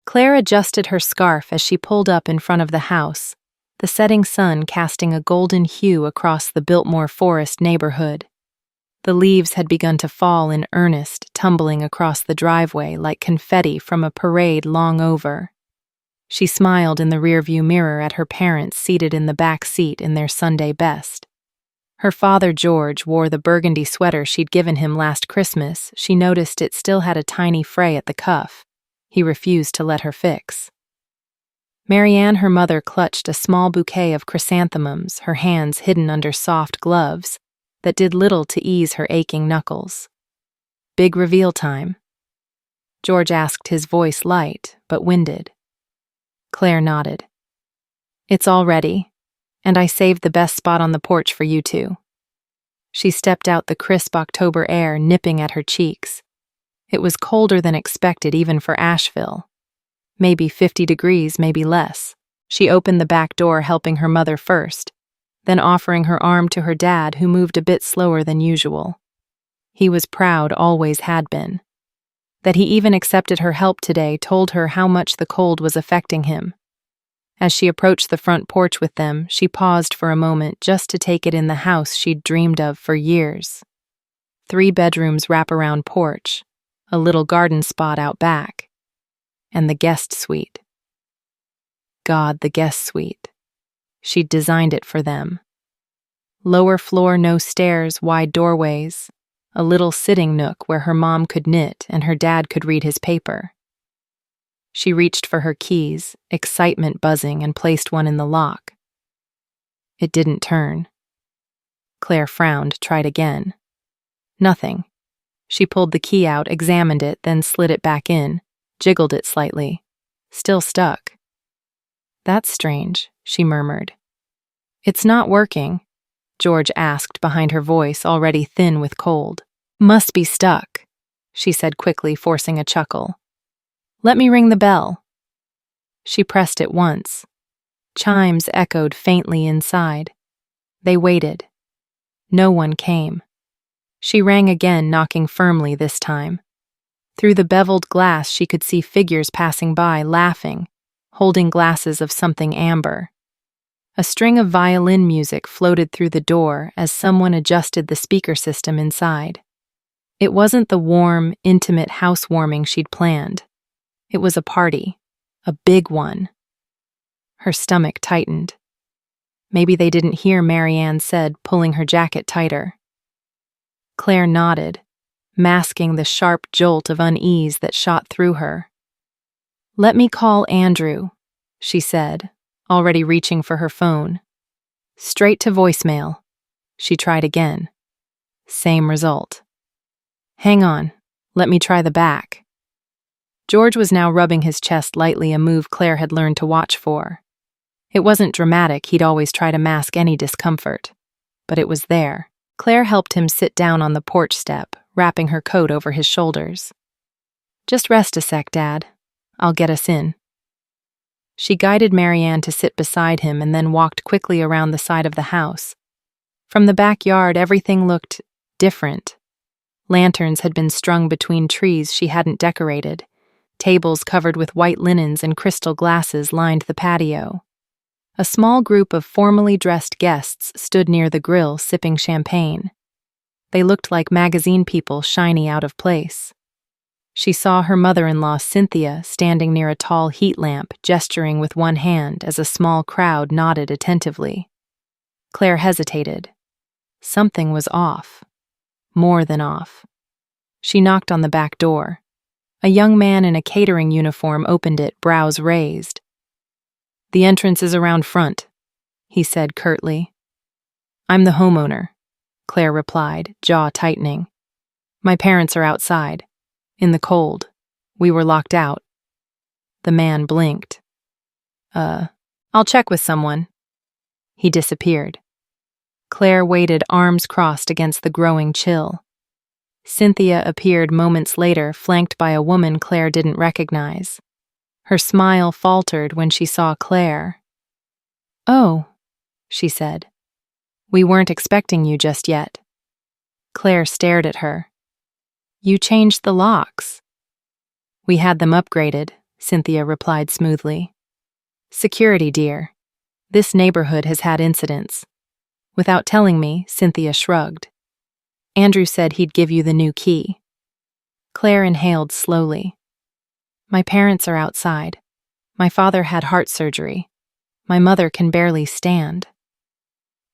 Claire adjusted her scarf as she pulled up in front of the house, the setting sun casting a golden hue across the Biltmore Forest neighborhood. The leaves had begun to fall in earnest, tumbling across the driveway like confetti from a parade long over. She smiled in the rearview mirror at her parents seated in the back seat in their Sunday best. Her father, George, wore the burgundy sweater she'd given him last Christmas. She noticed it still had a tiny fray at the cuff. He refused to let her fix. Marianne, her mother, clutched a small bouquet of chrysanthemums, her hands hidden under soft gloves that did little to ease her aching knuckles. "Big reveal time?" George asked, his voice light but winded. Claire nodded. "It's all ready, and I saved the best spot on the porch for you two." She stepped out, the crisp October air nipping at her cheeks. It was colder than expected even for Asheville. Maybe 50 degrees, maybe less. She opened the back door, helping her mother first, then offering her arm to her dad, who moved a bit slower than usual. He was proud, always had been. That he even accepted her help today told her how much the cold was affecting him. As she approached the front porch with them, she paused for a moment just to take it in, the house she'd dreamed of for years. 3 bedrooms, wraparound porch, a little garden spot out back, and the guest suite. God, the guest suite. She'd designed it for them. Lower floor, no stairs, wide doorways, a little sitting nook where her mom could knit and her dad could read his paper. She reached for her keys, excitement buzzing, and placed one in the lock. It didn't turn. Claire frowned, tried again. Nothing. She pulled the key out, examined it, then slid it back in, jiggled it slightly. Still stuck. "That's strange," she murmured. "It's not working," George asked behind her voice, already thin with cold. "Must be stuck," she said quickly, forcing a chuckle. "Let me ring the bell." She pressed it once. Chimes echoed faintly inside. They waited. No one came. She rang again, knocking firmly this time. Through the beveled glass she could see figures passing by, laughing, holding glasses of something amber. A string of violin music floated through the door as someone adjusted the speaker system inside. It wasn't the warm, intimate housewarming she'd planned. It was a party, a big one. Her stomach tightened. Maybe they didn't hear, Marianne said, pulling her jacket tighter. Claire nodded, masking the sharp jolt of unease that shot through her. "Let me call Andrew," she said, already reaching for her phone. Straight to voicemail. She tried again. Same result. "Hang on, let me try the back." George was now rubbing his chest lightly, a move Claire had learned to watch for. It wasn't dramatic, he'd always try to mask any discomfort. But it was there. Claire helped him sit down on the porch step, wrapping her coat over his shoulders. "Just rest a sec, Dad. I'll get us in." She guided Marianne to sit beside him and then walked quickly around the side of the house. From the backyard, everything looked different. Lanterns had been strung between trees she hadn't decorated. Tables covered with white linens and crystal glasses lined the patio. A small group of formally dressed guests stood near the grill sipping champagne. They looked like magazine people, shiny out of place. She saw her mother-in-law, Cynthia, standing near a tall heat lamp, gesturing with one hand as a small crowd nodded attentively. Claire hesitated. Something was off. More than off. She knocked on the back door. A young man in a catering uniform opened it, brows raised. "The entrance is around front," he said curtly. "I'm the homeowner," Claire replied, jaw tightening. "My parents are outside. In the cold. We were locked out." The man blinked. I'll check with someone." He disappeared. Claire waited, arms crossed against the growing chill. Cynthia appeared moments later, flanked by a woman Claire didn't recognize. Her smile faltered when she saw Claire. "Oh," she said. "We weren't expecting you just yet." Claire stared at her. "You changed the locks." "We had them upgraded, Cynthia replied smoothly. Security, dear. This neighborhood has had incidents. Without telling me, Cynthia shrugged. Andrew said he'd give you the new key. Claire inhaled slowly. My parents are outside. My father had heart surgery. My mother can barely stand.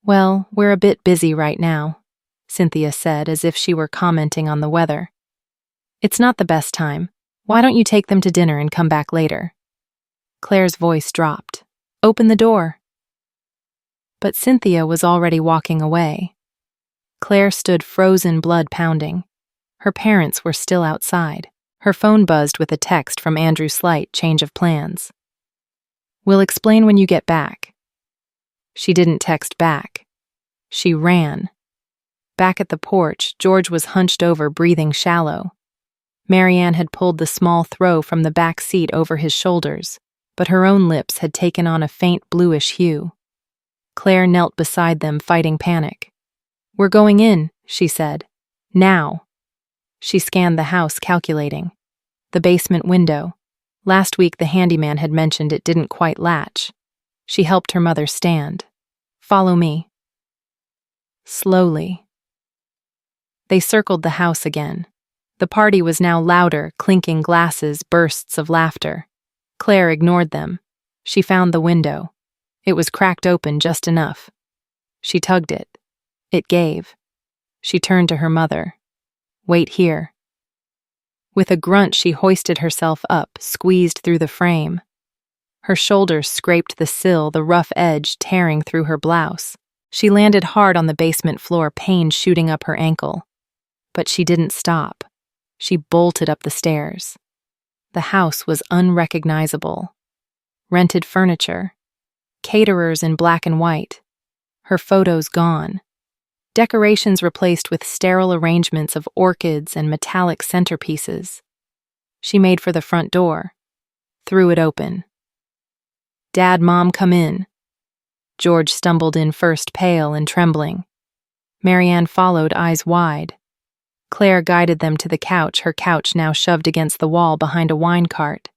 Well, we're a bit busy right now, Cynthia said as if she were commenting on the weather. It's not the best time. Why don't you take them to dinner and come back later? Claire's voice dropped. Open the door. But Cynthia was already walking away. Claire stood frozen, blood pounding. Her parents were still outside. Her phone buzzed with a text from Andrew Slight, change of plans. We'll explain when you get back. She didn't text back. She ran. Back at the porch, George was hunched over, breathing shallow. Marianne had pulled the small throw from the back seat over his shoulders, but her own lips had taken on a faint bluish hue. Claire knelt beside them, fighting panic. We're going in, she said. Now. She scanned the house, calculating. The basement window. Last week the handyman had mentioned it didn't quite latch. She helped her mother stand. Follow me. Slowly. They circled the house again. The party was now louder, clinking glasses, bursts of laughter. Claire ignored them. She found the window. It was cracked open just enough. She tugged it. It gave. She turned to her mother. Wait here. With a grunt, she hoisted herself up, squeezed through the frame. Her shoulders scraped the sill, the rough edge tearing through her blouse. She landed hard on the basement floor, pain shooting up her ankle. But she didn't stop. She bolted up the stairs. The house was unrecognizable. Rented furniture. Caterers in black and white. Her photos gone. Decorations replaced with sterile arrangements of orchids and metallic centerpieces. She made for the front door. Threw it open. Dad, Mom, come in. George stumbled in first, pale and trembling. Marianne followed, eyes wide. Claire guided them to the couch, her couch now shoved against the wall behind a wine cart.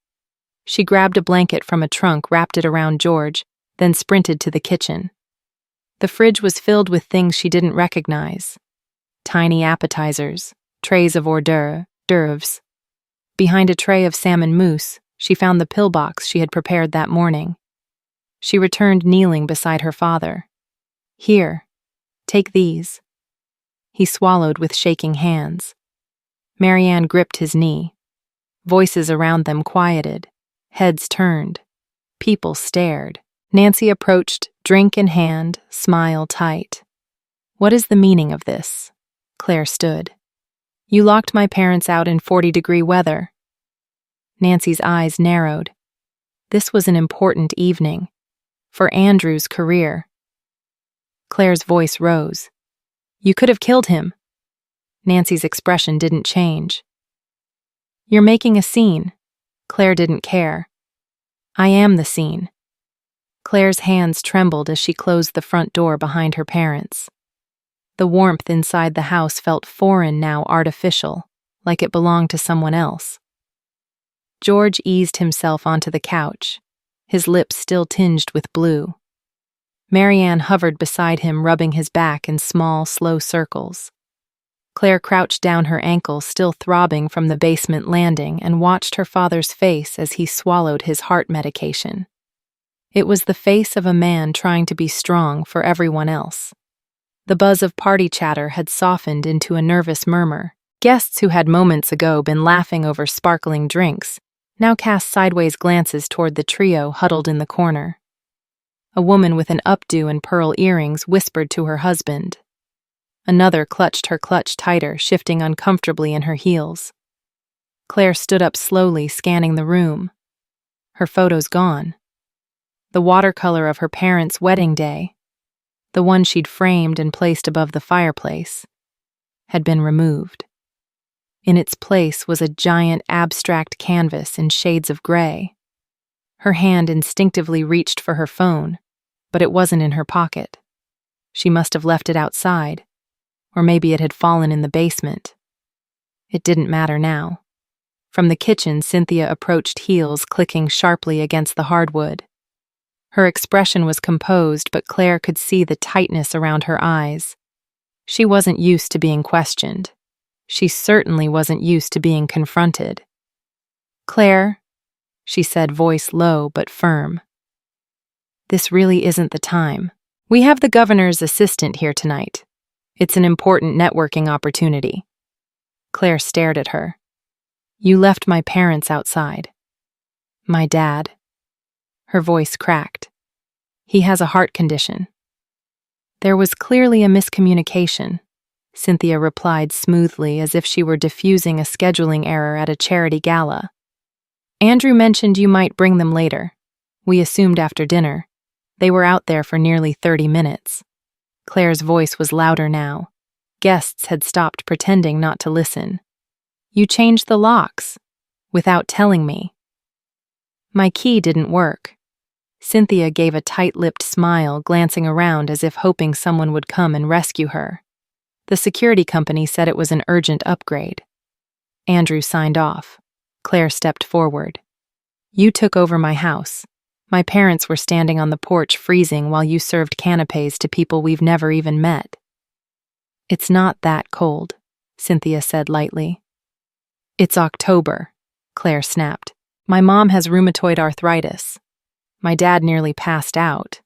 She grabbed a blanket from a trunk, wrapped it around George, then sprinted to the kitchen. The fridge was filled with things she didn't recognize. Tiny appetizers, trays of hors d'oeuvres. Behind a tray of salmon mousse, she found the pillbox she had prepared that morning. She returned, kneeling beside her father. Here, take these. He swallowed with shaking hands. Marianne gripped his knee. Voices around them quieted. Heads turned. People stared. Nancy approached, drink in hand, smile tight. What is the meaning of this? Claire stood. You locked my parents out in 40-degree weather. Nancy's eyes narrowed. This was an important evening. For Andrew's career. Claire's voice rose. You could have killed him. Nancy's expression didn't change. You're making a scene. Claire didn't care. I am the scene. Claire's hands trembled as she closed the front door behind her parents. The warmth inside the house felt foreign now, artificial, like it belonged to someone else. George eased himself onto the couch, his lips still tinged with blue. Marianne hovered beside him, rubbing his back in small, slow circles. Claire crouched down, her ankle still throbbing from the basement landing, and watched her father's face as he swallowed his heart medication. It was the face of a man trying to be strong for everyone else. The buzz of party chatter had softened into a nervous murmur. Guests who had moments ago been laughing over sparkling drinks now cast sideways glances toward the trio huddled in the corner. A woman with an updo and pearl earrings whispered to her husband. Another clutched her clutch tighter, shifting uncomfortably in her heels. Claire stood up slowly, scanning the room. Her photos gone. The watercolor of her parents' wedding day, the one she'd framed and placed above the fireplace, had been removed. In its place was a giant abstract canvas in shades of gray. Her hand instinctively reached for her phone, but it wasn't in her pocket. She must have left it outside, or maybe it had fallen in the basement. It didn't matter now. From the kitchen, Cynthia approached, heels clicking sharply against the hardwood. Her expression was composed, but Claire could see the tightness around her eyes. She wasn't used to being questioned. She certainly wasn't used to being confronted. "Claire," she said, voice low but firm. "This really isn't the time. We have the governor's assistant here tonight. It's an important networking opportunity." Claire stared at her. "You left my parents outside." "My dad." Her voice cracked. "He has a heart condition." "There was clearly a miscommunication," Cynthia replied smoothly, as if she were diffusing a scheduling error at a charity gala. "Andrew mentioned you might bring them later. We assumed after dinner. They were out there for nearly 30 minutes. Claire's voice was louder now. Guests had stopped pretending not to listen. "You changed the locks, without telling me." "My key didn't work." Cynthia gave a tight-lipped smile, glancing around as if hoping someone would come and rescue her. The security company said it was an urgent upgrade. Andrew signed off. Claire stepped forward. "You took over my house. My parents were standing on the porch freezing while you served canapés to people we've never even met." "It's not that cold," Cynthia said lightly. "It's October," Claire snapped. "My mom has rheumatoid arthritis. My dad nearly passed out."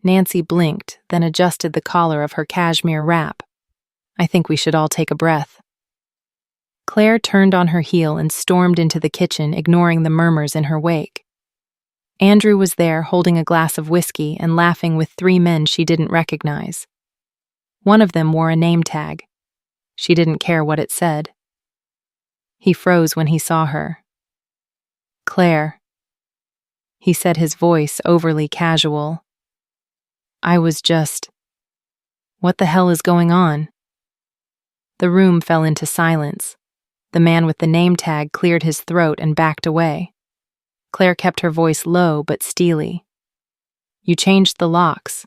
Nancy blinked, then adjusted the collar of her cashmere wrap. "I think we should all take a breath." Claire turned on her heel and stormed into the kitchen, ignoring the murmurs in her wake. Andrew was there, holding a glass of whiskey and laughing with 3 men she didn't recognize. One of them wore a name tag. She didn't care what it said. He froze when he saw her. "Claire," he said, his voice overly casual. "I was just... What the hell is going on?" The room fell into silence. The man with the name tag cleared his throat and backed away. Claire kept her voice low but steely. "You changed the locks.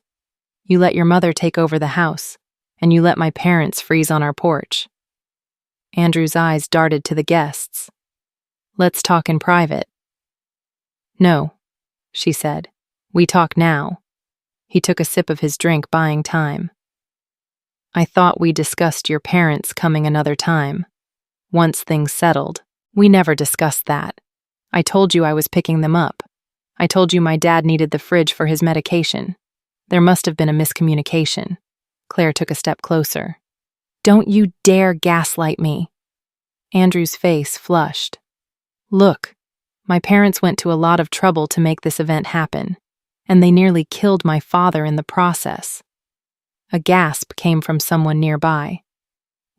You let your mother take over the house, and you let my parents freeze on our porch." Andrew's eyes darted to the guests. "Let's talk in private." "No," she said. "We talk now." He took a sip of his drink, buying time. "I thought we discussed your parents coming another time. Once things settled." "We never discussed that. I told you I was picking them up. I told you my dad needed the fridge for his medication. There must have been a miscommunication." Claire took a step closer. "Don't you dare gaslight me." Andrew's face flushed. "Look, my parents went to a lot of trouble to make this event happen, and they nearly killed my father in the process." A gasp came from someone nearby.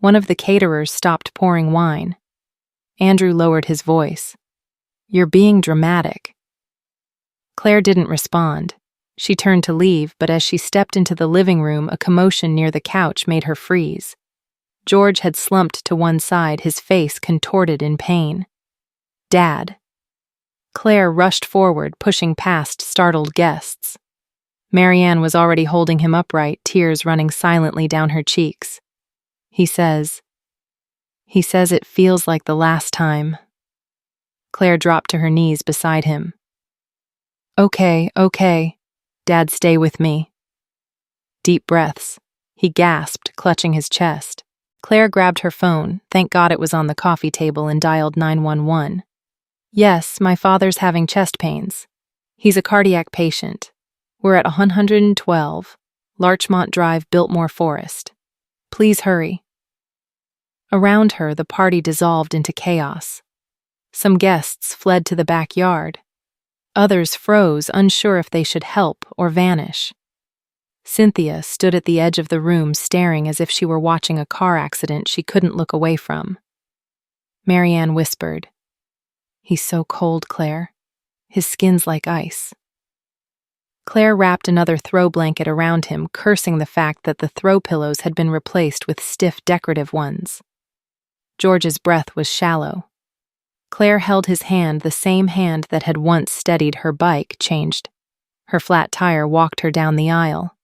One of the caterers stopped pouring wine. Andrew lowered his voice. "You're being dramatic." Claire didn't respond. She turned to leave, but as she stepped into the living room, a commotion near the couch made her freeze. George had slumped to one side, his face contorted in pain. "Dad." Claire rushed forward, pushing past startled guests. Marianne was already holding him upright, tears running silently down her cheeks. He says it feels like the last time." Claire dropped to her knees beside him. Okay, Dad, stay with me." Deep breaths. He gasped, clutching his chest. Claire grabbed her phone, thank God it was on the coffee table, and dialed 911. "Yes, my father's having chest pains. He's a cardiac patient. We're at 112, Larchmont Drive, Biltmore Forest. Please hurry." Around her, the party dissolved into chaos. Some guests fled to the backyard. Others froze, unsure if they should help or vanish. Cynthia stood at the edge of the room, staring as if she were watching a car accident she couldn't look away from. Marianne whispered, "He's so cold, Claire. His skin's like ice." Claire wrapped another throw blanket around him, cursing the fact that the throw pillows had been replaced with stiff, decorative ones. George's breath was shallow. Claire held his hand, the same hand that had once steadied her bike, changed. Her flat tire walked her down the aisle.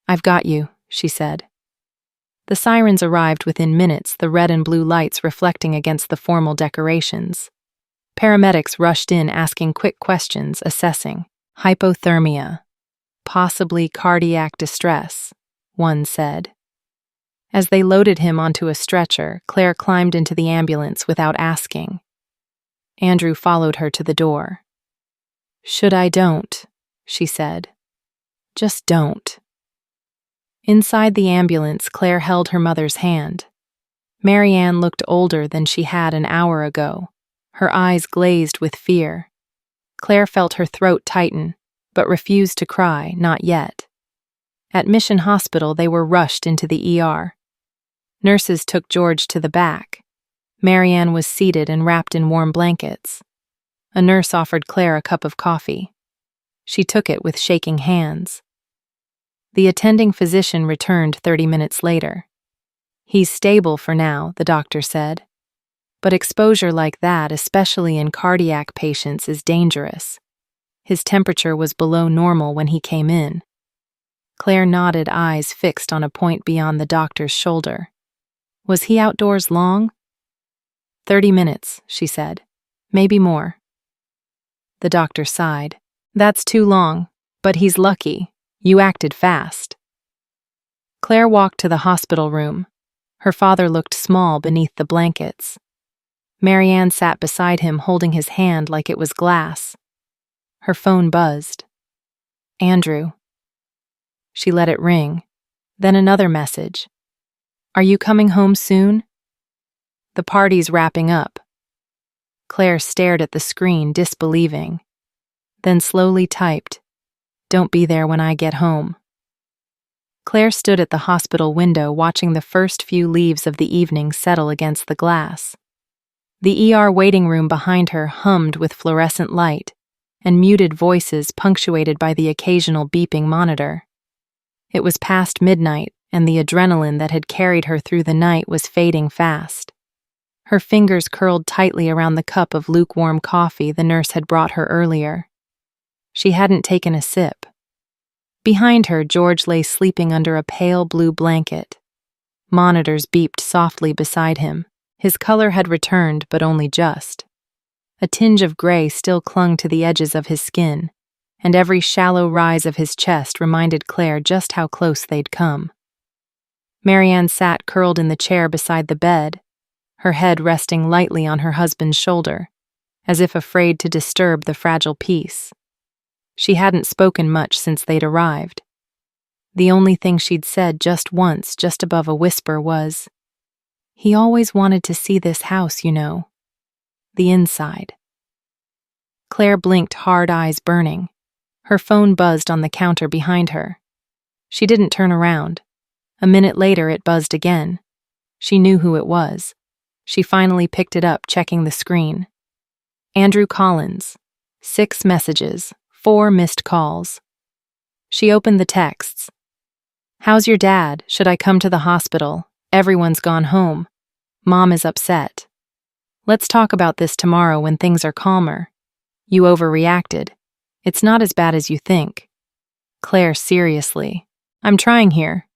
"I've got you," she said. The sirens arrived within minutes, the red and blue lights reflecting against the formal decorations. Paramedics rushed in asking quick questions, assessing hypothermia, possibly cardiac distress, one said. As they loaded him onto a stretcher, Claire climbed into the ambulance without asking. Andrew followed her to the door. "Should I don't?" she said. "Just don't." Inside the ambulance, Claire held her mother's hand. Marianne looked older than she had an hour ago, her eyes glazed with fear. Claire felt her throat tighten, but refused to cry, not yet. At Mission Hospital, they were rushed into the ER. Nurses took George to the back. Marianne was seated and wrapped in warm blankets. A nurse offered Claire a cup of coffee. She took it with shaking hands. The attending physician returned 30 minutes later. "He's stable for now," the doctor said. "But exposure like that, especially in cardiac patients, is dangerous." His temperature was below normal when he came in. Claire nodded, eyes fixed on a point beyond the doctor's shoulder. "Was he outdoors long?" 30 minutes, she said. "Maybe more." The doctor sighed. "That's too long, but he's lucky. You acted fast." Claire walked to the hospital room. Her father looked small beneath the blankets. Marianne sat beside him, holding his hand like it was glass. Her phone buzzed. "Andrew." She let it ring. Then another message. "Are you coming home soon?" "The party's wrapping up." Claire stared at the screen, disbelieving. Then slowly typed, "Don't be there when I get home." Claire stood at the hospital window, watching the first few leaves of the evening settle against the glass. The ER waiting room behind her hummed with fluorescent light and muted voices punctuated by the occasional beeping monitor. It was past midnight, and the adrenaline that had carried her through the night was fading fast. Her fingers curled tightly around the cup of lukewarm coffee the nurse had brought her earlier. She hadn't taken a sip. Behind her, George lay sleeping under a pale blue blanket. Monitors beeped softly beside him. His color had returned, but only just. A tinge of gray still clung to the edges of his skin, and every shallow rise of his chest reminded Claire just how close they'd come. Marianne sat curled in the chair beside the bed, her head resting lightly on her husband's shoulder, as if afraid to disturb the fragile peace. She hadn't spoken much since they'd arrived. The only thing she'd said just once, just above a whisper, was, "He always wanted to see this house, you know. The inside." Claire blinked, hard eyes burning. Her phone buzzed on the counter behind her. She didn't turn around. A minute later, it buzzed again. She knew who it was. She finally picked it up, checking the screen. Andrew Collins. 6 messages, 4 missed calls. She opened the texts. "How's your dad? Should I come to the hospital? Everyone's gone home. Mom is upset. Let's talk about this tomorrow when things are calmer. You overreacted. It's not as bad as you think." Claire, seriously. "I'm trying here."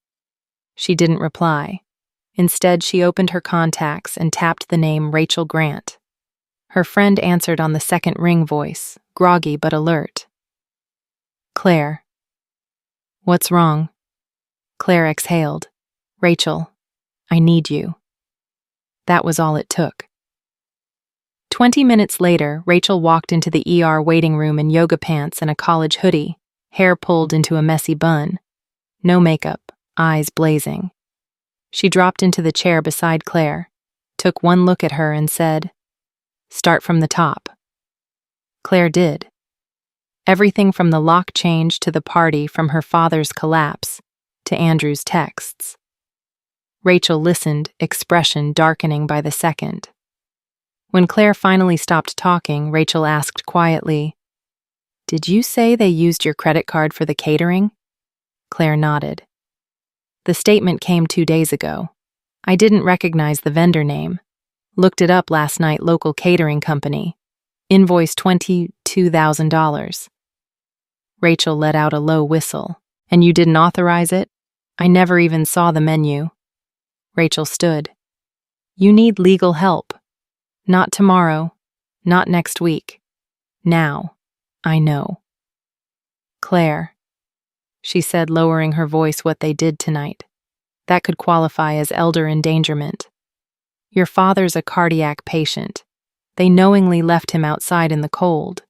She didn't reply. Instead, she opened her contacts and tapped the name Rachel Grant. Her friend answered on the second ring, voice, groggy but alert. "Claire." "What's wrong?" Claire exhaled. "Rachel, I need you." That was all it took. 20 minutes later, Rachel walked into the ER waiting room in yoga pants and a college hoodie, hair pulled into a messy bun. No makeup, eyes blazing. She dropped into the chair beside Claire, took one look at her and said, "Start from the top." Claire did. Everything from the lock change to the party, from her father's collapse to Andrew's texts. Rachel listened, expression darkening by the second. When Claire finally stopped talking, Rachel asked quietly, "Did you say they used your credit card for the catering?" Claire nodded. "The statement came 2 days ago. I didn't recognize the vendor name. Looked it up last night, local catering company. Invoice $22,000. Rachel let out a low whistle. "And you didn't authorize it?" "I never even saw the menu." Rachel stood. You need legal help. Not tomorrow. Not next week. Now. I know. Claire, she said, lowering her voice, what they did tonight. That could qualify as elder endangerment. Your father's a cardiac patient. They knowingly left him outside in the cold.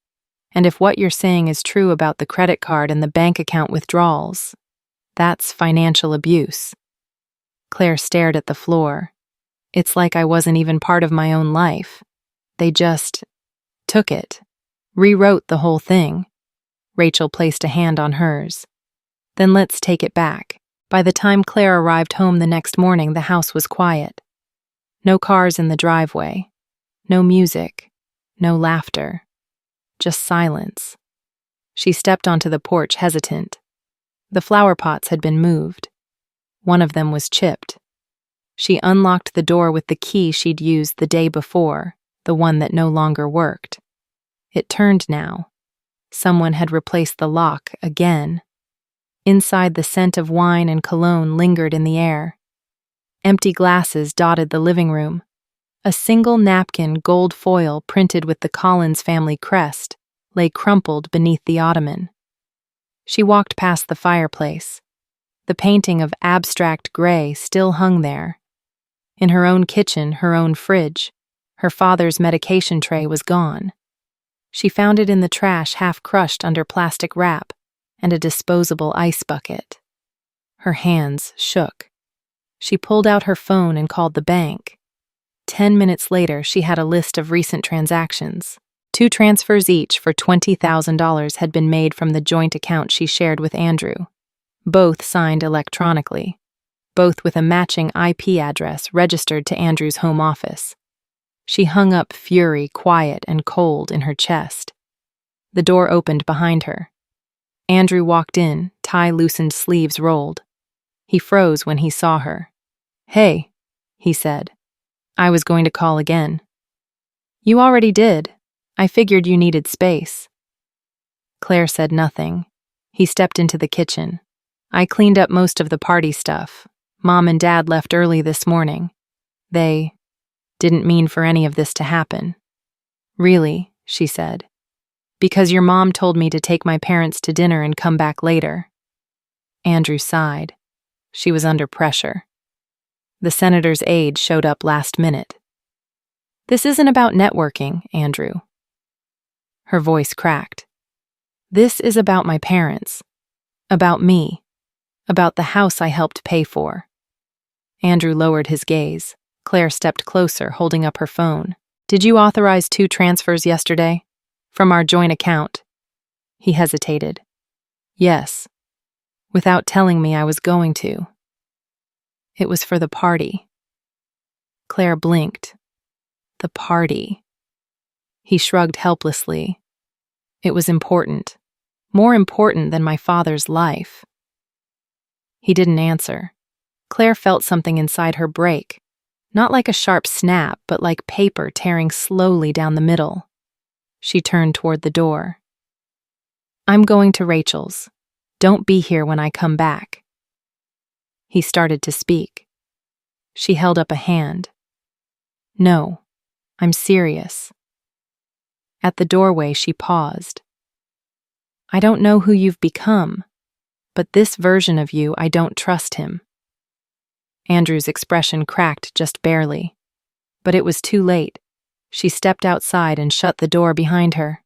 And if what you're saying is true about the credit card and the bank account withdrawals, that's financial abuse. Claire stared at the floor. It's like I wasn't even part of my own life. They just took it, rewrote the whole thing. Rachel placed a hand on hers. Then let's take it back. By the time Claire arrived home the next morning, the house was quiet. No cars in the driveway. No music. No laughter. Just silence. She stepped onto the porch, hesitant. The flower pots had been moved. One of them was chipped. She unlocked the door with the key she'd used the day before, the one that no longer worked. It turned now. Someone had replaced the lock again. Inside, the scent of wine and cologne lingered in the air. Empty glasses dotted the living room. A single napkin, gold foil printed with the Collins family crest, lay crumpled beneath the ottoman. She walked past the fireplace. The painting of abstract gray still hung there. In her own kitchen, her own fridge, her father's medication tray was gone. She found it in the trash, half crushed under plastic wrap and a disposable ice bucket. Her hands shook. She pulled out her phone and called the bank. 10 minutes later, she had a list of recent transactions. 2 transfers each for $20,000 had been made from the joint account she shared with Andrew. Both signed electronically. Both with a matching IP address registered to Andrew's home office. She hung up, fury quiet and cold in her chest. The door opened behind her. Andrew walked in, tie-loosened sleeves rolled. He froze when he saw her. "Hey," he said. "I was going to call again." "You already did. I figured you needed space." Claire said nothing. He stepped into the kitchen. "I cleaned up most of the party stuff. Mom and Dad left early this morning. They didn't mean for any of this to happen." "Really?" she said. "Because your mom told me to take my parents to dinner and come back later." Andrew sighed. She was under pressure. The senator's aide showed up last minute. "This isn't about networking, Andrew." Her voice cracked. "This is about my parents. About me. About the house I helped pay for." Andrew lowered his gaze. Claire stepped closer, holding up her phone. "Did you authorize 2 transfers yesterday? From our joint account?" He hesitated. "Yes. Without telling me I was going to." "It was for the party." Claire blinked. The party. He shrugged helplessly. "It was important. More important than my father's life." He didn't answer. Claire felt something inside her break. Not like a sharp snap, but like paper tearing slowly down the middle. She turned toward the door. "I'm going to Rachel's. Don't be here when I come back." He started to speak. She held up a hand. "No, I'm serious." At the doorway, she paused. "I don't know who you've become, but this version of you, I don't trust him." Andrew's expression cracked just barely. But it was too late. She stepped outside and shut the door behind her.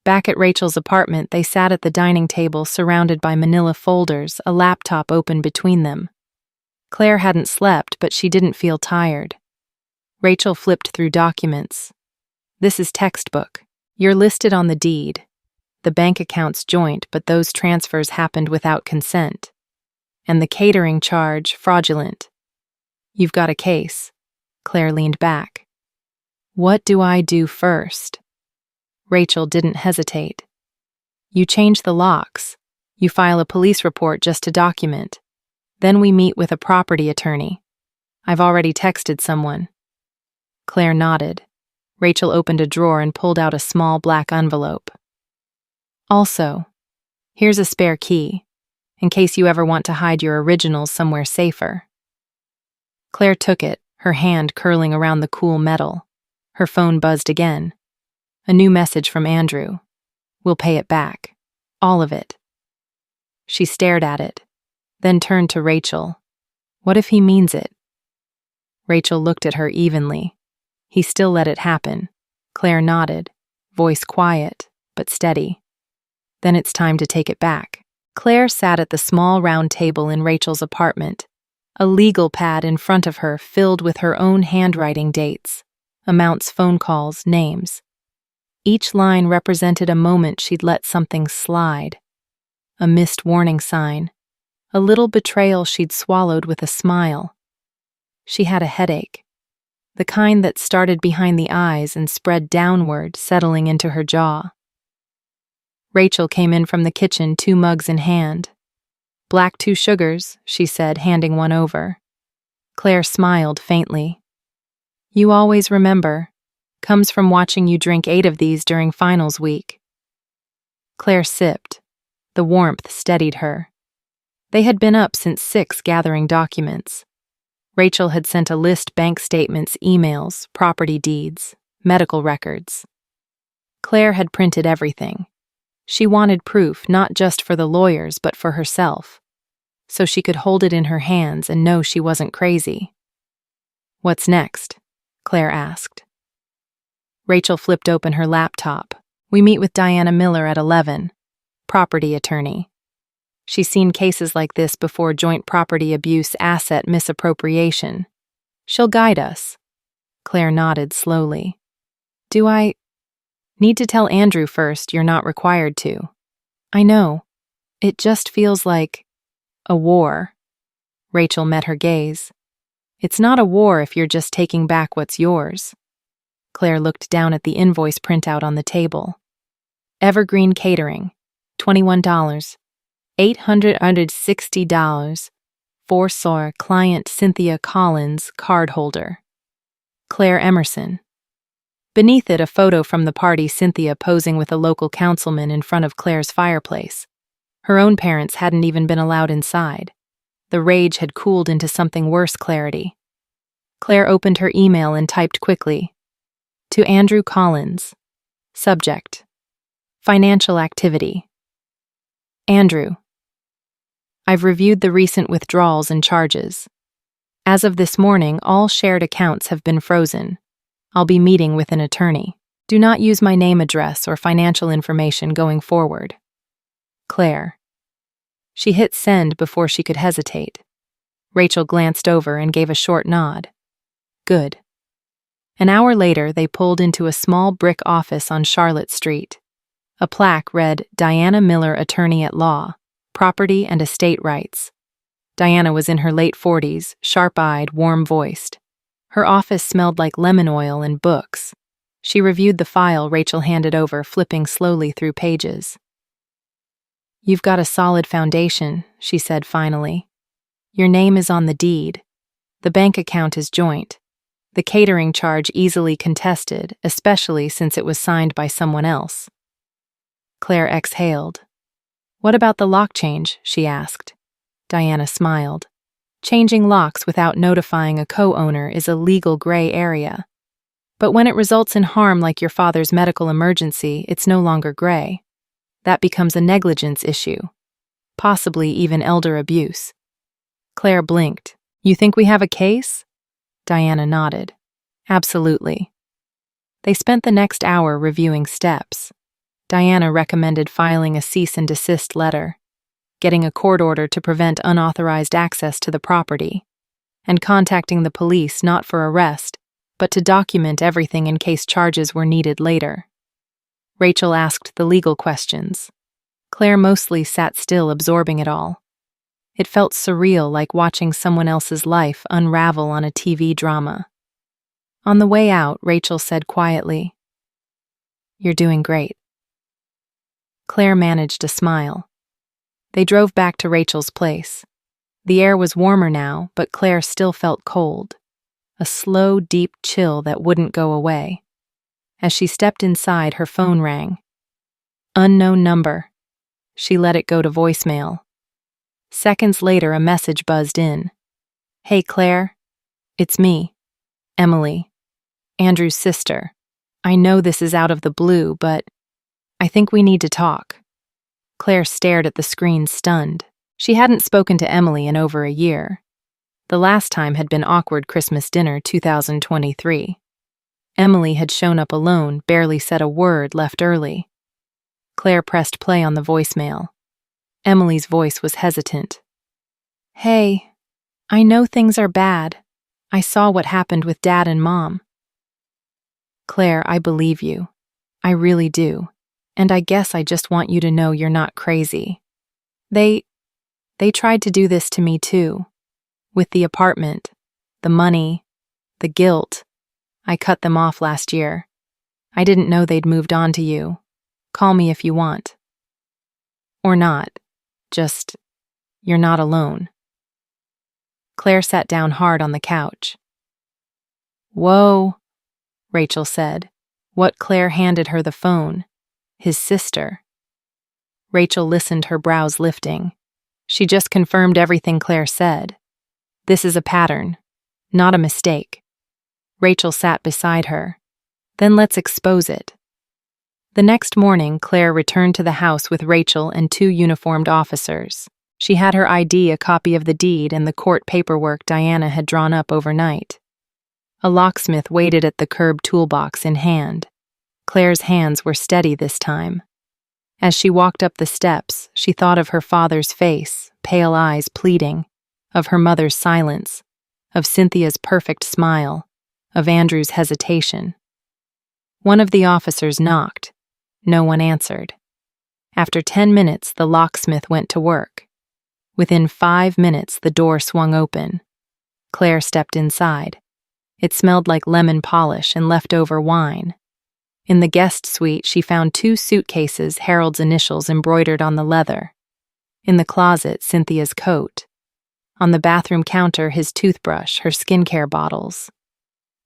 Back at Rachel's apartment, they sat at the dining table surrounded by manila folders, a laptop open between them. Claire hadn't slept, but she didn't feel tired. Rachel flipped through documents. "This is textbook. You're listed on the deed. The bank account's joint, but those transfers happened without consent. And the catering charge, fraudulent. You've got a case." Claire leaned back. "What do I do first?" Rachel didn't hesitate. "You change the locks. You file a police report just to document. Then we meet with a property attorney. I've already texted someone." Claire nodded. Rachel opened a drawer and pulled out a small black envelope. "Also, here's a spare key, in case you ever want to hide your originals somewhere safer." Claire took it, her hand curling around the cool metal. Her phone buzzed again. A new message from Andrew. "We'll pay it back. All of it." She stared at it, then turned to Rachel. What if he means it? Rachel looked at her evenly. He still let it happen. Claire nodded, voice quiet, but steady. Then it's time to take it back. Claire sat at the small round table in Rachel's apartment, a legal pad in front of her filled with her own handwriting dates, amounts, phone calls, names. Each line represented a moment she'd let something slide. A missed warning sign, a little betrayal she'd swallowed with a smile. She had a headache, the kind that started behind the eyes and spread downward, settling into her jaw. Rachel came in from the kitchen, 2 mugs in hand. "Black 2 sugars," she said, handing one over. Claire smiled faintly. "You always remember. Comes from watching you drink 8 of these during finals week." Claire sipped. The warmth steadied her. They had been up since 6 gathering documents. Rachel had sent a list: bank statements, emails, property deeds, medical records. Claire had printed everything. She wanted proof not just for the lawyers but for herself, so she could hold it in her hands and know she wasn't crazy. "What's next?" Claire asked. Rachel flipped open her laptop. "We meet with Diana Miller at 11. Property attorney. She's seen cases like this before: joint property abuse, asset misappropriation. She'll guide us." Claire nodded slowly. "Do I need to tell Andrew first?" "You're not required to." "I know. It just feels like a war." Rachel met her gaze. "It's not a war if you're just taking back what's yours." Claire looked down at the invoice printout on the table. "Evergreen Catering, $21. $860. For SOR, client Cynthia Collins, cardholder. Claire Emerson." Beneath it, a photo from the party, Cynthia posing with a local councilman in front of Claire's fireplace. Her own parents hadn't even been allowed inside. The rage had cooled into something worse: clarity. Claire opened her email and typed quickly. "To Andrew Collins. Subject: Financial activity. Andrew, I've reviewed the recent withdrawals and charges. As of this morning, all shared accounts have been frozen. I'll be meeting with an attorney. Do not use my name, address, or financial information going forward. Claire." She hit send before she could hesitate. Rachel glanced over and gave a short nod. "Good." An hour later, they pulled into a small brick office on Charlotte Street. A plaque read, "Diana Miller, attorney at law, property and estate rights." Diana was in her late 40s, sharp-eyed, warm-voiced. Her office smelled like lemon oil and books. She reviewed the file Rachel handed over, flipping slowly through pages. "You've got a solid foundation," she said finally. "Your name is on the deed. The bank account is joint. The catering charge easily contested, especially since it was signed by someone else." Claire exhaled. "What about the lock change?" she asked. Diana smiled. "Changing locks without notifying a co-owner is a legal gray area. But when it results in harm like your father's medical emergency, it's no longer gray. That becomes a negligence issue, possibly even elder abuse." Claire blinked. "You think we have a case?" Diana nodded. "Absolutely." They spent the next hour reviewing steps. Diana recommended filing a cease and desist letter, getting a court order to prevent unauthorized access to the property, and contacting the police not for arrest, but to document everything in case charges were needed later. Rachel asked the legal questions. Claire mostly sat still, absorbing it all. It felt surreal, like watching someone else's life unravel on a TV drama. On the way out, Rachel said quietly, "You're doing great." Claire managed a smile. They drove back to Rachel's place. The air was warmer now, but Claire still felt cold. A slow, deep chill that wouldn't go away. As she stepped inside, her phone rang. Unknown number. She let it go to voicemail. Seconds later, a message buzzed in. "Hey, Claire. It's me, Emily, Andrew's sister. I know this is out of the blue, but I think we need to talk." Claire stared at the screen, stunned. She hadn't spoken to Emily in over a year. The last time had been awkward Christmas dinner 2023. Emily had shown up alone, barely said a word, left early. Claire pressed play on the voicemail. Emily's voice was hesitant. "Hey, I know things are bad. I saw what happened with Dad and Mom." "Claire, I believe you. I really do. And I guess I just want you to know you're not crazy. They tried to do this to me too. With the apartment, the money, the guilt. I cut them off last year. I didn't know they'd moved on to you. Call me if you want. Or not. Just, you're not alone." Claire sat down hard on the couch. "Whoa," Rachel said. What Claire handed her the phone. His sister. Rachel listened, her brows lifting. She just confirmed everything Claire said. This is a pattern, not a mistake. Rachel sat beside her. Then let's expose it. The next morning, Claire returned to the house with Rachel and 2 uniformed officers. She had her ID, a copy of the deed, and the court paperwork Diana had drawn up overnight. A locksmith waited at the curb, toolbox in hand. Claire's hands were steady this time. As she walked up the steps, she thought of her father's face, pale eyes pleading, of her mother's silence, of Cynthia's perfect smile, of Andrew's hesitation. One of the officers knocked. No one answered. After 10 minutes, the locksmith went to work. Within 5 minutes, the door swung open. Claire stepped inside. It smelled like lemon polish and leftover wine. In the guest suite, she found 2 suitcases, Harold's initials embroidered on the leather. In the closet, Cynthia's coat. On the bathroom counter, his toothbrush, her skincare bottles.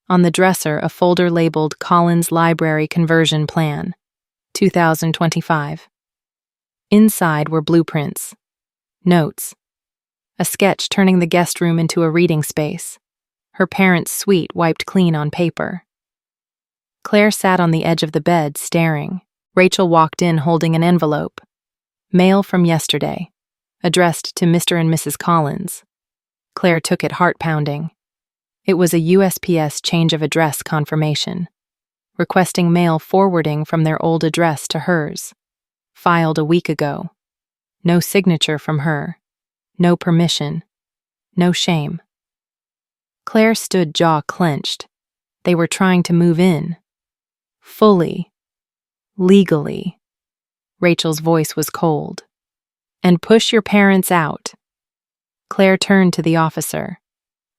On the dresser, a folder labeled Collins Library Conversion Plan, 2025. Inside were blueprints, notes, a sketch turning the guest room into a reading space, her parents' suite wiped clean on paper. Claire sat on the edge of the bed, staring. Rachel walked in holding an envelope. Mail from yesterday, addressed to Mr. and Mrs. Collins. Claire took it, heart pounding. It was a USPS change of address confirmation, requesting mail forwarding from their old address to hers, filed a week ago. No signature from her, no permission, no shame. Claire stood, jaw clenched. They were trying to move in. Fully. Legally. Rachel's voice was cold. And push your parents out. Claire turned to the officer.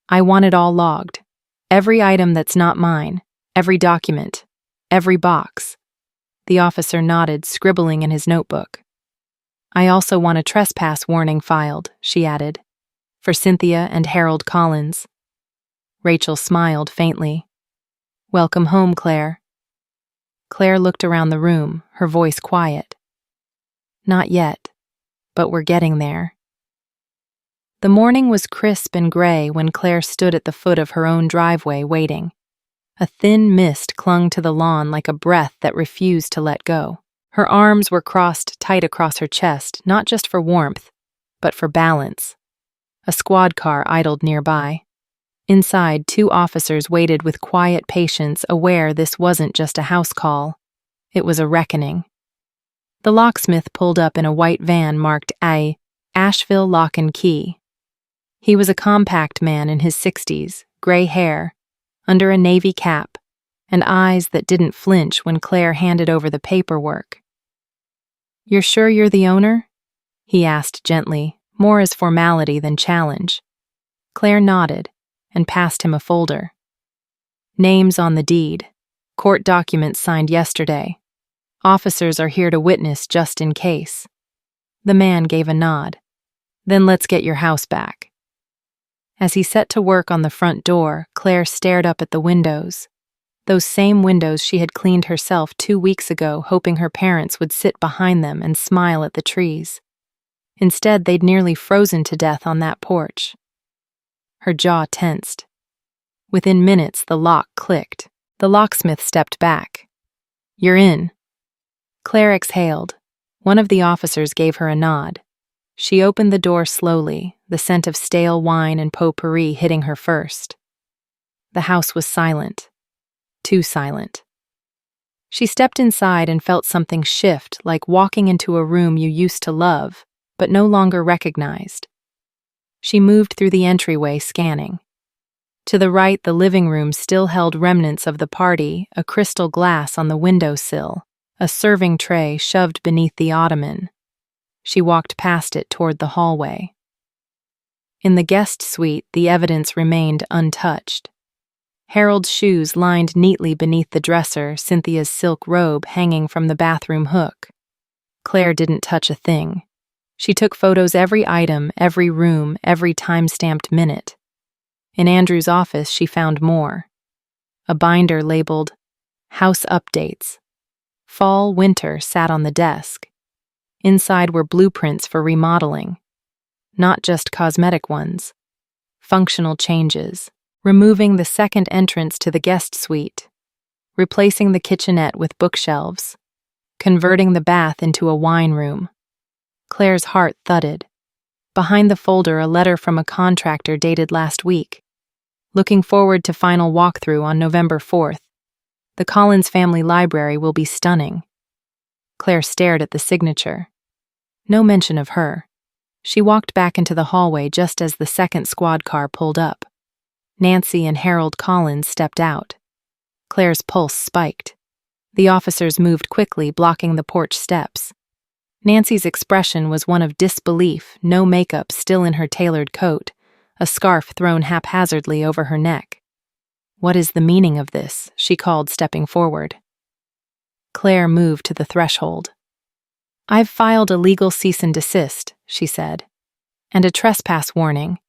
I want it all logged. Every item that's not mine. Every document. Every box. The officer nodded, scribbling in his notebook. I also want a trespass warning filed, she added. For Cynthia and Harold Collins. Rachel smiled faintly. Welcome home, Claire. Claire looked around the room, her voice quiet. Not yet, but we're getting there. The morning was crisp and gray when Claire stood at the foot of her own driveway waiting. A thin mist clung to the lawn like a breath that refused to let go. Her arms were crossed tight across her chest, not just for warmth, but for balance. A squad car idled nearby. Inside, 2 officers waited with quiet patience, aware this wasn't just a house call. It was a reckoning. The locksmith pulled up in a white van marked A. Asheville Lock and Key. He was a compact man in his 60s, gray hair, under a navy cap, and eyes that didn't flinch when Claire handed over the paperwork. You're sure you're the owner? He asked gently, more as formality than challenge. Claire nodded and passed him a folder. Names on the deed. Court documents signed yesterday. Officers are here to witness just in case. The man gave a nod. Then let's get your house back. As he set to work on the front door, Claire stared up at the windows. Those same windows she had cleaned herself 2 weeks ago, hoping her parents would sit behind them and smile at the trees. Instead, they'd nearly frozen to death on that porch. Her jaw tensed. Within minutes, the lock clicked. The locksmith stepped back. "You're in." Claire exhaled. One of the officers gave her a nod. She opened the door slowly, the scent of stale wine and potpourri hitting her first. The house was silent. Too silent. She stepped inside and felt something shift, like walking into a room you used to love, but no longer recognized. She moved through the entryway, scanning. To the right, the living room still held remnants of the party, a crystal glass on the windowsill, a serving tray shoved beneath the ottoman. She walked past it toward the hallway. In the guest suite, the evidence remained untouched. Harold's shoes lined neatly beneath the dresser, Cynthia's silk robe hanging from the bathroom hook. Claire didn't touch a thing. She took photos every item, every room, every time-stamped minute. In Andrew's office, she found more. A binder labeled House Updates. Fall, winter sat on the desk. Inside were blueprints for remodeling. Not just cosmetic ones. Functional changes. Removing the second entrance to the guest suite. Replacing the kitchenette with bookshelves. Converting the bath into a wine room. Claire's heart thudded. Behind the folder, a letter from a contractor dated last week. Looking forward to final walkthrough on November 4th. The Collins family library will be stunning. Claire stared at the signature. No mention of her. She walked back into the hallway just as the second squad car pulled up. Nancy and Harold Collins stepped out. Claire's pulse spiked. The officers moved quickly, blocking the porch steps. Nancy's expression was one of disbelief, no makeup, still in her tailored coat, a scarf thrown haphazardly over her neck. "What is the meaning of this?" she called, stepping forward. Claire moved to the threshold. "I've filed a legal cease and desist," she said, "and a trespass warning.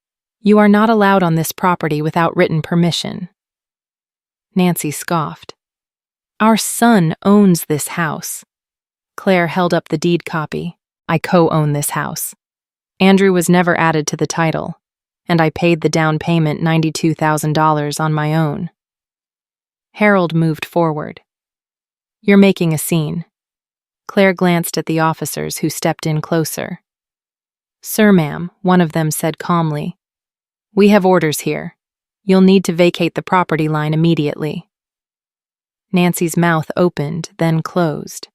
You are not allowed on this property without written permission." Nancy scoffed. "Our son owns this house." Claire held up the deed copy. "I co-own this house. Andrew was never added to the title, and I paid the down payment $92,000 on my own." Harold moved forward. "You're making a scene." Claire glanced at the officers, who stepped in closer. "Sir, ma'am," one of them said calmly, "we have orders here. You'll need to vacate the property line immediately." Nancy's mouth opened, then closed.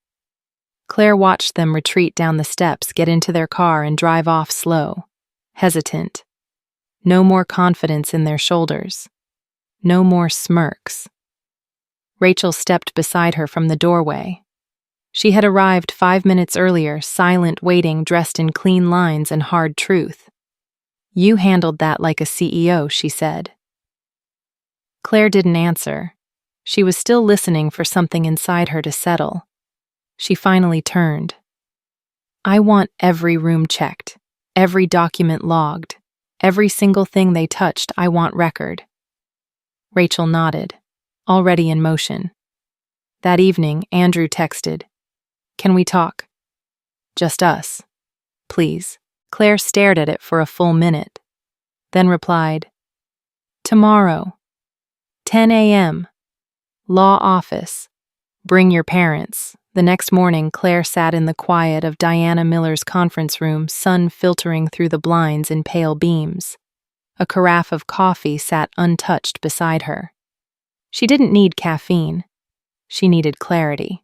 Claire watched them retreat down the steps, get into their car, and drive off slow, hesitant. No more confidence in their shoulders. No more smirks. Rachel stepped beside her from the doorway. She had arrived 5 minutes earlier, silent, waiting, dressed in clean lines and hard truth. "You handled that like a CEO," she said. Claire didn't answer. She was still listening for something inside her to settle. She finally turned. "I want every room checked, every document logged, every single thing they touched. I want record." Rachel nodded, already in motion. That evening, Andrew texted, "Can we talk? Just us. Please." Claire stared at it for a full minute, then replied, "Tomorrow, 10 a.m., law office. Bring your parents." The next morning, Claire sat in the quiet of Diana Miller's conference room, sun filtering through the blinds in pale beams. A carafe of coffee sat untouched beside her. She didn't need caffeine. She needed clarity.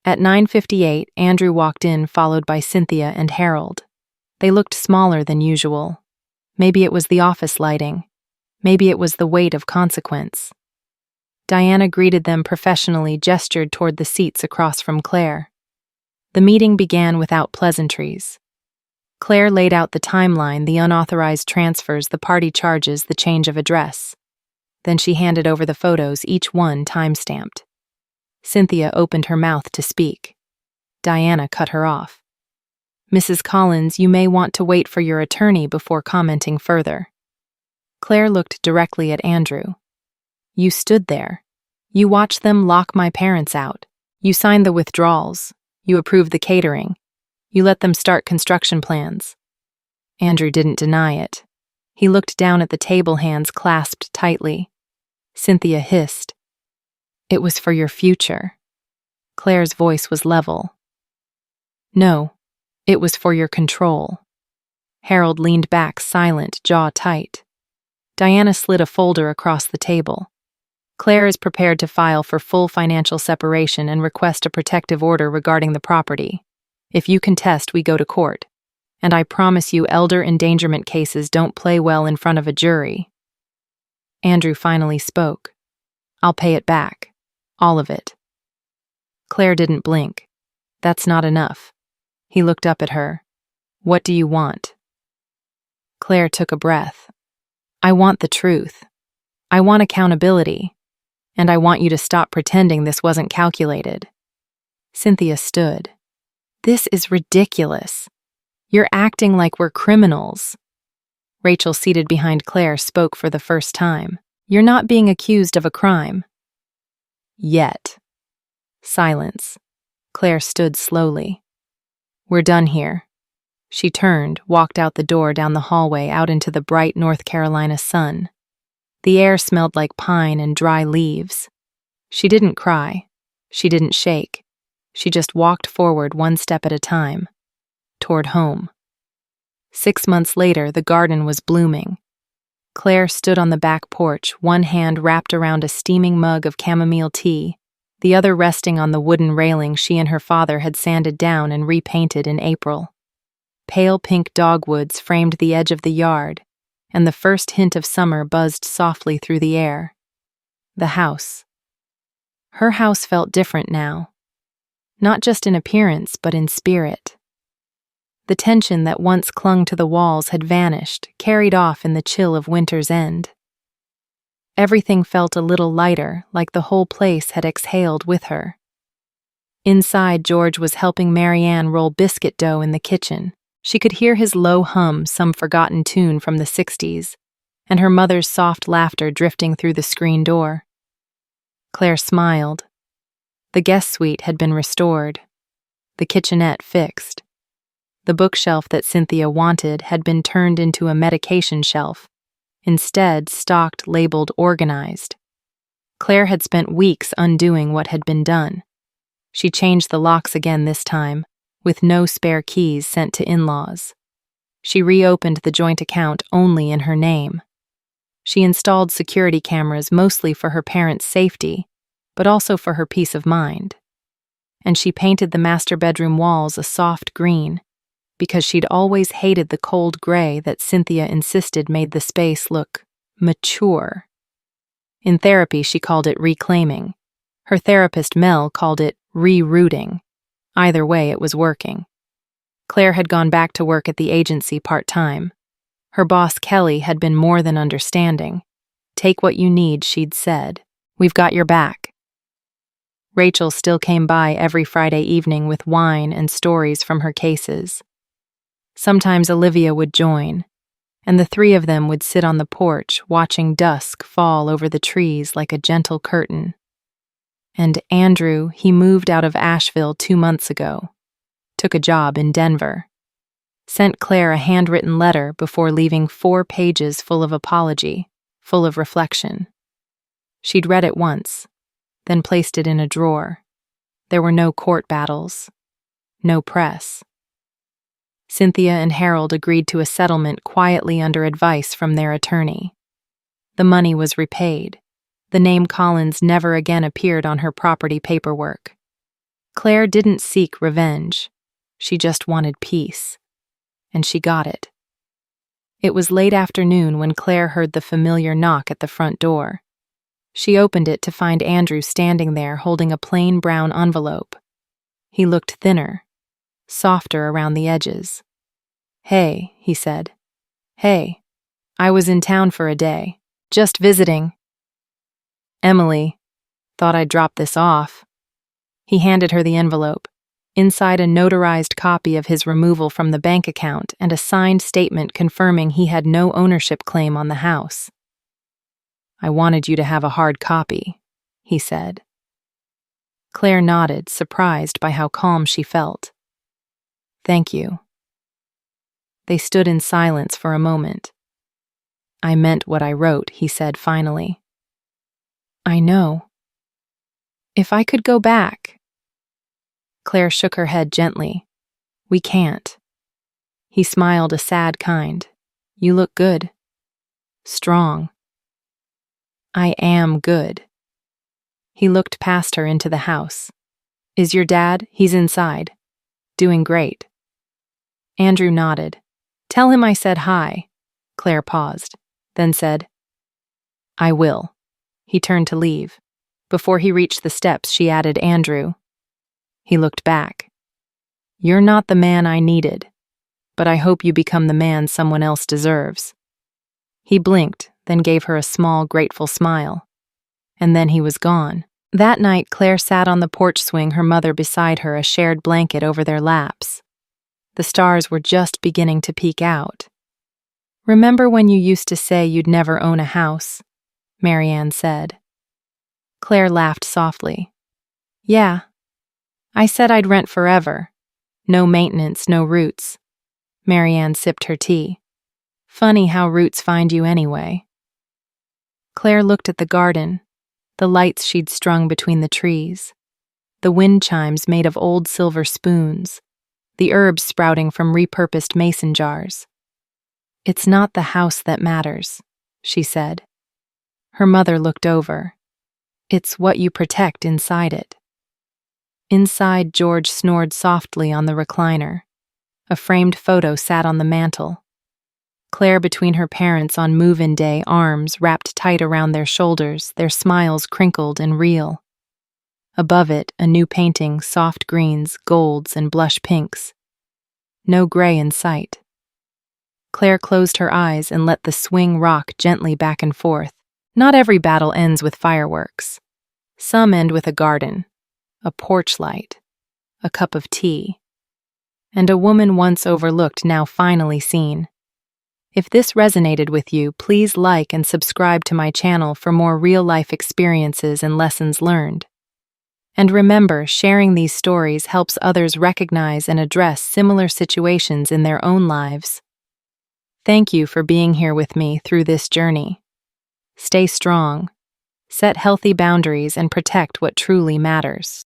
At 9:58, Andrew walked in, followed by Cynthia and Harold. They looked smaller than usual. Maybe it was the office lighting. Maybe it was the weight of consequence. Diana greeted them professionally, gestured toward the seats across from Claire. The meeting began without pleasantries. Claire laid out the timeline, the unauthorized transfers, the party charges, the change of address. Then she handed over the photos, each one time-stamped. Cynthia opened her mouth to speak. Diana cut her off. "Mrs. Collins, you may want to wait for your attorney before commenting further." Claire looked directly at Andrew. "You stood there. You watched them lock my parents out. You signed the withdrawals. You approved the catering. You let them start construction plans." Andrew didn't deny it. He looked down at the table, hands clasped tightly. Cynthia hissed. "It was for your future." Claire's voice was level. "No, it was for your control." Harold leaned back, silent, jaw tight. Diana slid a folder across the table. "Claire is prepared to file for full financial separation and request a protective order regarding the property. If you contest, we go to court. And I promise you, elder endangerment cases don't play well in front of a jury." Andrew finally spoke. "I'll pay it back. All of it." Claire didn't blink. "That's not enough." He looked up at her. "What do you want?" Claire took a breath. "I want the truth. I want accountability. And I want you to stop pretending this wasn't calculated." Cynthia stood. "This is ridiculous. You're acting like we're criminals." Rachel, seated behind Claire, spoke for the first time. "You're not being accused of a crime." "Yet." Silence. Claire stood slowly. "We're done here." She turned, walked out the door, down the hallway, out into the bright North Carolina sun. The air smelled like pine and dry leaves. She didn't cry. She didn't shake. She just walked forward, one step at a time, toward home. 6 months later, the garden was blooming. Claire stood on the back porch, one hand wrapped around a steaming mug of chamomile tea, the other resting on the wooden railing she and her father had sanded down and repainted in April. Pale pink dogwoods framed the edge of the yard, and the first hint of summer buzzed softly through the air. The house. Her house felt different now. Not just in appearance, but in spirit. The tension that once clung to the walls had vanished, carried off in the chill of winter's end. Everything felt a little lighter, like the whole place had exhaled with her. Inside, George was helping Marianne roll biscuit dough in the kitchen. She could hear his low hum, some forgotten tune from the 60s, and her mother's soft laughter drifting through the screen door. Claire smiled. The guest suite had been restored, the kitchenette fixed. The bookshelf that Cynthia wanted had been turned into a medication shelf, instead stocked, labeled, organized. Claire had spent weeks undoing what had been done. She changed the locks again this time, with no spare keys sent to in-laws. She reopened the joint account only in her name. She installed security cameras mostly for her parents' safety, but also for her peace of mind. And she painted the master bedroom walls a soft green, because she'd always hated the cold gray that Cynthia insisted made the space look mature. In therapy, she called it reclaiming. Her therapist, Mel, called it re-rooting. Either way, it was working. Claire had gone back to work at the agency part-time. Her boss, Kelly, had been more than understanding. "Take what you need," she'd said. "We've got your back." Rachel still came by every Friday evening with wine and stories from her cases. Sometimes Olivia would join, and the three of them would sit on the porch watching dusk fall over the trees like a gentle curtain. And Andrew, he moved out of Asheville 2 months ago, took a job in Denver, sent Claire a handwritten letter before leaving 4 pages full of apology, full of reflection. She'd read it once, then placed it in a drawer. There were no court battles, no press. Cynthia and Harold agreed to a settlement quietly under advice from their attorney. The money was repaid. The name Collins never again appeared on her property paperwork. Claire didn't seek revenge. She just wanted peace. And she got it. It was late afternoon when Claire heard the familiar knock at the front door. She opened it to find Andrew standing there holding a plain brown envelope. He looked thinner, softer around the edges. "Hey," he said. "Hey, I was in town for a day, just visiting." "Emily, thought I'd drop this off." He handed her the envelope. Inside, a notarized copy of his removal from the bank account and a signed statement confirming he had no ownership claim on the house. "I wanted you to have a hard copy," he said. Claire nodded, surprised by how calm she felt. "Thank you." They stood in silence for a moment. I meant what I wrote, he said finally. I know. If I could go back. Claire shook her head gently. We can't. He smiled a sad kind. You look good. Strong. I am good. He looked past her into the house. Is your dad? He's inside. Doing great. Andrew nodded. Tell him I said hi. Claire paused, then said, I will. He turned to leave. Before he reached the steps, she added, Andrew. He looked back. You're not the man I needed, but I hope you become the man someone else deserves. He blinked, then gave her a small, grateful smile. And then he was gone. That night, Claire sat on the porch swing, her mother beside her, a shared blanket over their laps. The stars were just beginning to peek out. Remember when you used to say you'd never own a house? Marianne said. Claire laughed softly. Yeah. I said I'd rent forever. No maintenance, no roots. Marianne sipped her tea. Funny how roots find you anyway. Claire looked at the garden, the lights she'd strung between the trees, the wind chimes made of old silver spoons, the herbs sprouting from repurposed mason jars. It's not the house that matters, she said. Her mother looked over. It's what you protect inside it. Inside, George snored softly on the recliner. A framed photo sat on the mantel. Claire between her parents on move-in day, arms wrapped tight around their shoulders, their smiles crinkled and real. Above it, a new painting, soft greens, golds, and blush pinks. No gray in sight. Claire closed her eyes and let the swing rock gently back and forth. Not every battle ends with fireworks. Some end with a garden, a porch light, a cup of tea, and a woman once overlooked now finally seen. If this resonated with you, please like and subscribe to my channel for more real-life experiences and lessons learned. And remember, sharing these stories helps others recognize and address similar situations in their own lives. Thank you for being here with me through this journey. Stay strong, set healthy boundaries, and protect what truly matters.